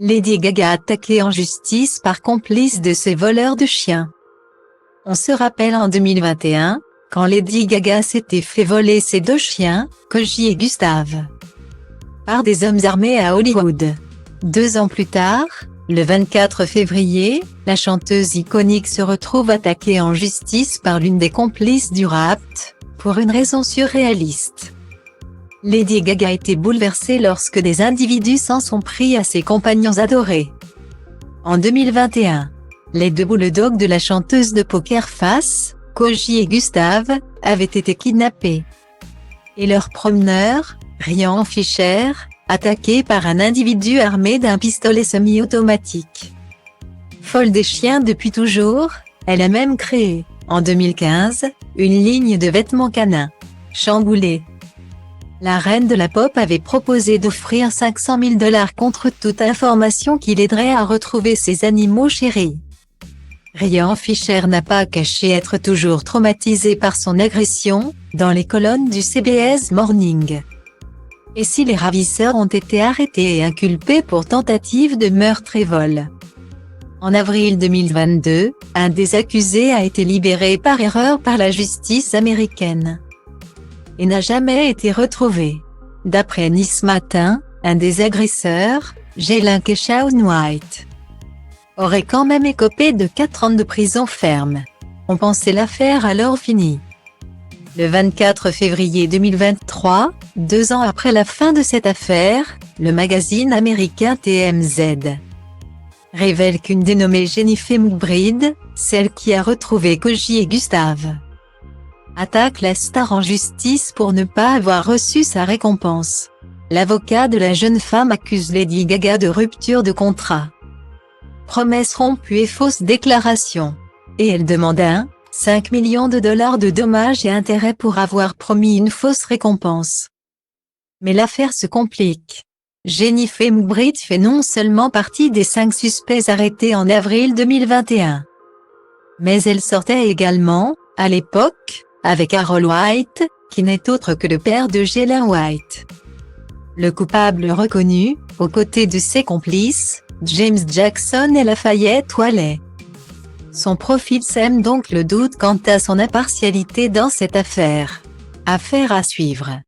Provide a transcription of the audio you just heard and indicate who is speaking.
Speaker 1: Lady Gaga attaquée en justice par complice de ses voleurs de chiens. On se rappelle en 2021, quand Lady Gaga s'était fait voler ses 2 chiens, Koji et Gustave, par des hommes armés à Hollywood. 2 ans plus tard, le 24 février, la chanteuse iconique se retrouve attaquée en justice par l'une des complices du rapt, pour une raison surréaliste. Lady Gaga était bouleversée lorsque des individus s'en sont pris à ses compagnons adorés. En 2021, les 2 bulldogs de la chanteuse de Poker Face, Koji et Gustave, avaient été kidnappés. Et leur promeneur, Ryan Fisher, attaqué par un individu armé d'un pistolet semi-automatique. Folle des chiens depuis toujours, elle a même créé, en 2015, une ligne de vêtements canins. Chamboulés. La reine de la pop avait proposé d'offrir 500 000 $ contre toute information qui l'aiderait à retrouver ses animaux chéris. Ryan Fisher n'a pas caché être toujours traumatisé par son agression, dans les colonnes du CBS Morning. Et si les ravisseurs ont été arrêtés et inculpés pour tentative de meurtre et vol? En avril 2022, un des accusés a été libéré par erreur par la justice américaine et n'a jamais été retrouvé. D'après Nice Matin, un des agresseurs, Jalen Keshawn White, aurait quand même écopé de 4 ans de prison ferme. On pensait l'affaire alors finie. Le 24 février 2023, 2 ans après la fin de cette affaire, le magazine américain TMZ révèle qu'une dénommée Jennifer McBride, celle qui a retrouvé Koji et Gustave, attaque la star en justice pour ne pas avoir reçu sa récompense. L'avocat de la jeune femme accuse Lady Gaga de rupture de contrat, promesses rompues et fausses déclarations. Et elle demande 5 millions de $ de dommages et intérêts pour avoir promis une fausse récompense. Mais l'affaire se complique. Jennifer McBride fait non seulement partie des 5 suspects arrêtés en avril 2021, mais elle sortait également, à l'époque, avec Harold White, qui n'est autre que le père de Jalen White. Le coupable reconnu, aux côtés de ses complices, James Jackson et Lafayette Wallet. Son profil sème donc le doute quant à son impartialité dans cette affaire. Affaire à suivre.